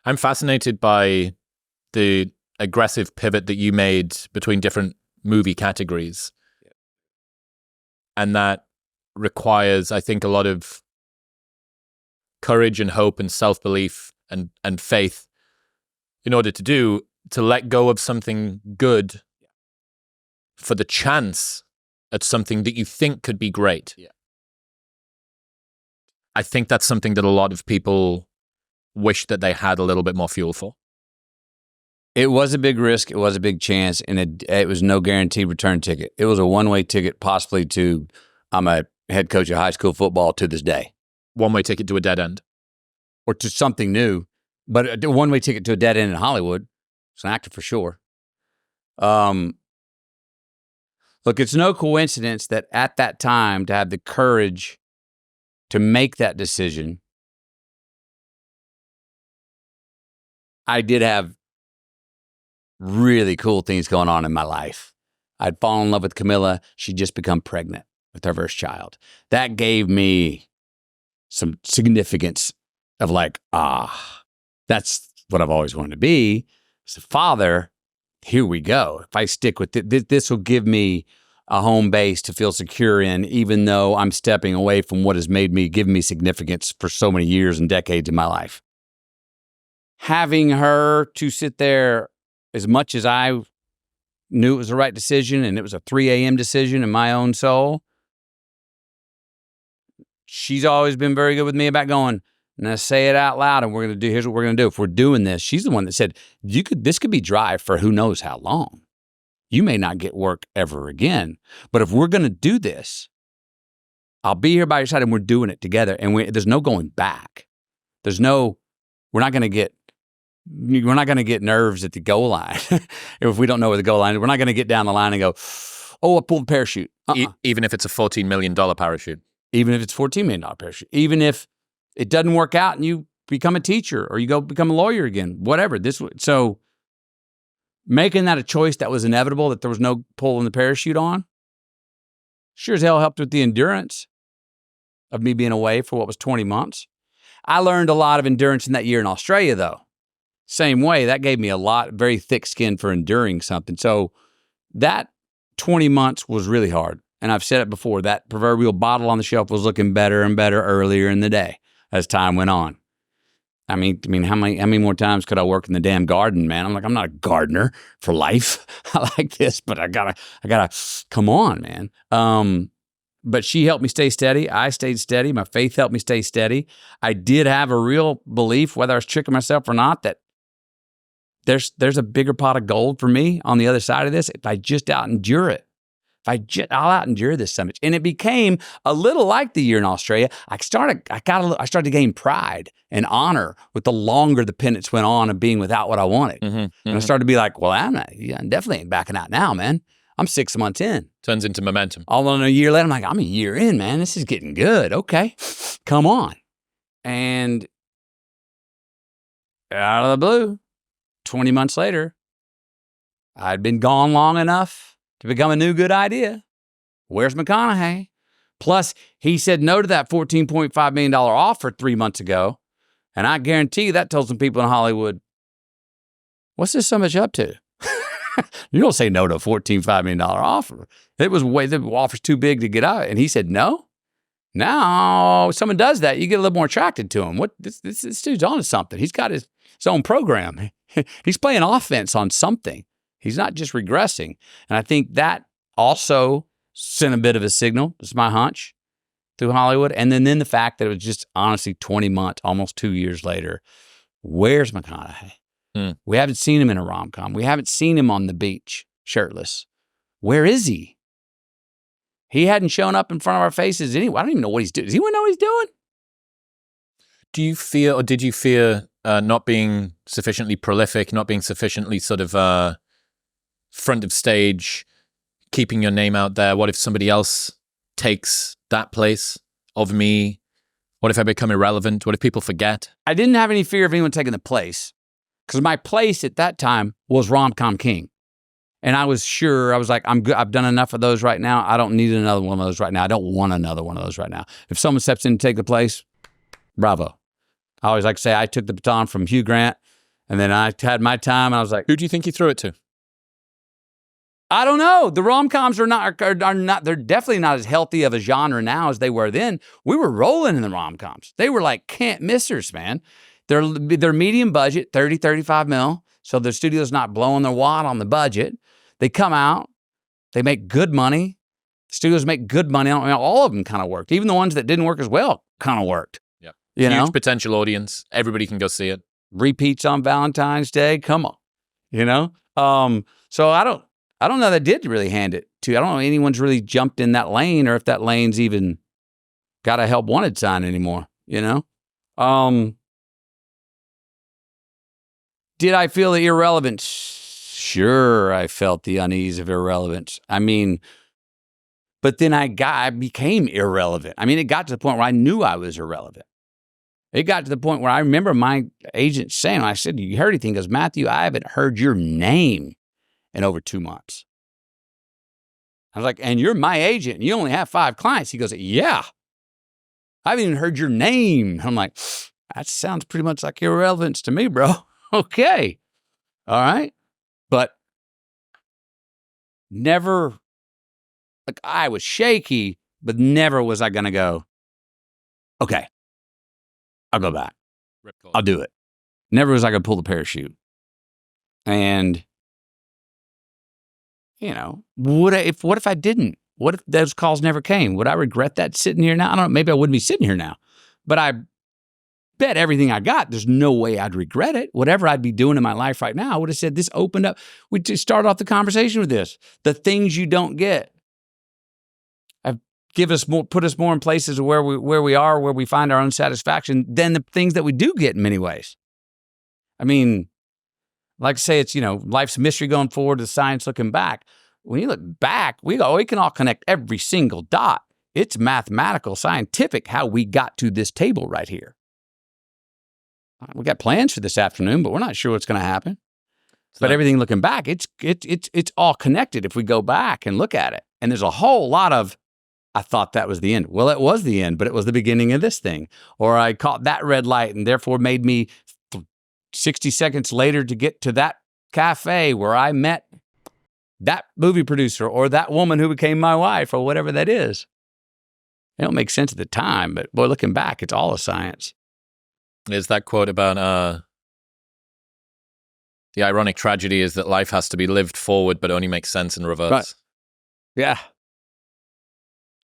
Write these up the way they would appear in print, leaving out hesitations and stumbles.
I'm fascinated by the aggressive pivot that you made between different movie categories. And that requires, I think, a lot of courage and hope and self-belief and faith in order to let go of something good for the chance at something that you think could be great. Yeah. I think that's something that a lot of people wish that they had a little bit more fuel for. It was a big risk. It was a big chance, and it was no guaranteed return ticket. It was a one-way ticket, possibly to, I'm a head coach of high school football to this day. One-way ticket to a dead end. Or to something new, but a one-way ticket to a dead end in Hollywood. It's an actor for sure. Look, it's no coincidence that at that time, to have the courage to make that decision, I did have really cool things going on in my life. I'd fallen in love with Camilla. She'd just become pregnant with her first child. That gave me some significance of like, that's what I've always wanted to be. As a father, here we go. If I stick with it, this will give me a home base to feel secure in, even though I'm stepping away from what has given me significance for so many years and decades in my life. Having her to sit there, as much as I knew it was the right decision, and it was a 3 a.m. decision in my own soul, she's always been very good with me about going, now say it out loud, and here's what we're going to do. If we're doing this, she's the one that said, this could be dry for who knows how long. You may not get work ever again, but if we're going to do this, I'll be here by your side, and we're doing it together, and there's no going back. We're not going to get nerves at the goal line if we don't know where the goal line is. We're not going to get down the line and go, I pulled the parachute. Even if it's a $14 million parachute. Even if it's $14 million parachute. Even if it doesn't work out and you become a teacher or you go become a lawyer again, whatever. So making that a choice that was inevitable, that there was no pulling the parachute on, sure as hell helped with the endurance of me being away for what was 20 months. I learned a lot of endurance in that year in Australia, though. Same way, that gave me very thick skin for enduring something. So that 20 months was really hard. And I've said it before, that proverbial bottle on the shelf was looking better and better earlier in the day as time went on. I mean, how many more times could I work in the damn garden, man? I'm like, I'm not a gardener for life. I like this, but I gotta, come on, man. But she helped me stay steady. I stayed steady. My faith helped me stay steady. I did have a real belief, whether I was tricking myself or not, that there's a bigger pot of gold for me on the other side of this if I just out-endure it. I'll out-endure this so much. And it became a little like the year in Australia. I started to gain pride and honor with the longer the penance went on of being without what I wanted. Mm-hmm, mm-hmm. And I started to be like, well, I definitely ain't backing out now, man. I'm 6 months in. Turns into momentum. All in a year later, I'm like, I'm a year in, man. This is getting good. Okay, come on. And out of the blue, 20 months later, I'd been gone long enough to become a new good idea. Where's McConaughey? Plus, he said no to that $14.5 million offer 3 months ago. And I guarantee you that told some people in Hollywood, what's this so much up to? You don't say no to a $14.5 million offer. The offer's too big to get out. And he said no. Now, someone does that, you get a little more attracted to him. What this dude's on to something. He's got his own program. He's playing offense on something. He's not just regressing. And I think that also sent a bit of a signal, this is my hunch, through Hollywood. And then the fact that it was just honestly 20 months, almost 2 years later, where's McConaughey? We haven't seen him in a rom-com. We haven't seen him on the beach, shirtless. Where is he? He hadn't shown up in front of our faces anyway. I don't even know what he's doing. Does anyone know what he's doing? Do you fear, or did you fear not being sufficiently prolific, not being sufficiently sort of front of stage, keeping your name out there? What if somebody else takes that place of me? What if I become irrelevant? What if people forget? I didn't have any fear of anyone taking the place, because my place at that time was rom-com king. And I was sure, I was like, I'm good. I've done enough of those right now. I don't need another one of those right now. I don't want another one of those right now. If someone steps in to take the place, bravo. I always like to say I took the baton from Hugh Grant And then I had my time, and I was like, Who do you think you threw it to? I don't know. The rom-coms are not, they're definitely not as healthy of a genre now as they were then. We were rolling in the rom-coms. They were like can't missers, man. They're medium budget, 30, 35 mil. So the studio's not blowing their wad on the budget. They come out, they make good money. Studios make good money. I mean, all of them kind of worked. Even the ones that didn't work as well kind of worked. Yep. Huge potential audience. Everybody can go see it. Repeats on Valentine's Day. Come on. So I don't know that did really hand it to. I don't know if anyone's really jumped in that lane or if that lane's even got a help wanted sign anymore, Did I feel the irrelevance? Sure, I felt the unease of irrelevance. I mean, but then I became irrelevant. I mean, it got to the point where I knew I was irrelevant. It got to the point where I remember my agent saying, I said, you heard anything? He goes, Matthew, I haven't heard your name in over 2 months. I was like, and you're my agent and you only have 5 clients. He goes, yeah, I haven't even heard your name. I'm like, that sounds pretty much like irrelevance to me, bro. Okay. All right. But never, like I was shaky, but never was I going to go, okay, I'll go back. I'll do it. Never was I going to pull the parachute. And what if I didn't? What if those calls never came? Would I regret that sitting here now? I don't know. Maybe I wouldn't be sitting here now. But I bet everything I got, there's no way I'd regret it. Whatever I'd be doing in my life right now, I would have said this opened up. We just started off the conversation with this. The things you don't get. Put us more in places where we are, where we find our own satisfaction than the things that we do get in many ways. I mean, like I say, it's, life's mystery going forward, the science looking back. When you look back, we can all connect every single dot. It's mathematical, scientific, how we got to this table right here. We got plans for this afternoon, but we're not sure what's going to happen. But everything looking back, it's all connected if we go back and look at it. And there's a whole lot of, I thought that was the end. Well, it was the end, but it was the beginning of this thing. Or I caught that red light and therefore made me 60 seconds later to get to that cafe where I met that movie producer or that woman who became my wife or whatever that is. It don't make sense at the time, but boy, looking back, it's all a science. There's that quote about the ironic tragedy is that life has to be lived forward but only makes sense in reverse. Right. Yeah.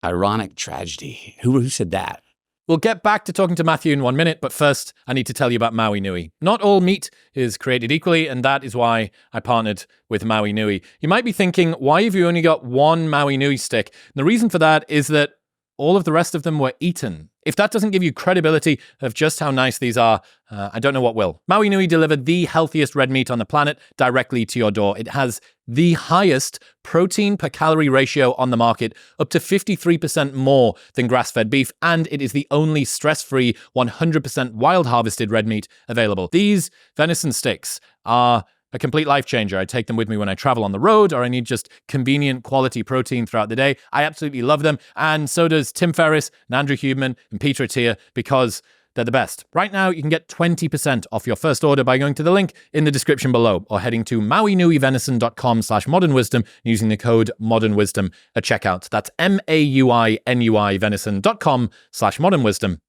Ironic tragedy. Who said that? We'll get back to talking to Matthew in 1 minute, but first I need to tell you about Maui Nui. Not all meat is created equally, and that is why I partnered with Maui Nui. You might be thinking, why have you only got one Maui Nui stick? And the reason for that is that all of the rest of them were eaten. If that doesn't give you credibility of just how nice these are, I don't know what will. Maui Nui delivered the healthiest red meat on the planet directly to your door. It has the highest protein per calorie ratio on the market, up to 53% more than grass-fed beef, and it is the only stress-free, 100% wild-harvested red meat available. These venison sticks are a complete life changer. I take them with me when I travel on the road or I need just convenient quality protein throughout the day. I absolutely love them. And so does Tim Ferriss and Andrew Huberman and Peter Attia because they're the best. Right now, you can get 20% off your first order by going to the link in the description below or heading to mauinuivenison.com/modernwisdom using the code modernwisdom at checkout. That's MAUINUI venison.com/modernwisdom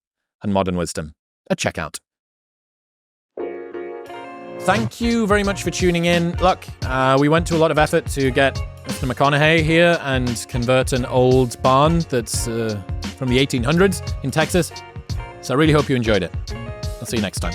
and modern wisdom at checkout. Thank you very much for tuning in. Look, we went to a lot of effort to get Mr. McConaughey here and convert an old barn that's from the 1800s in Texas. So I really hope you enjoyed it. I'll see you next time.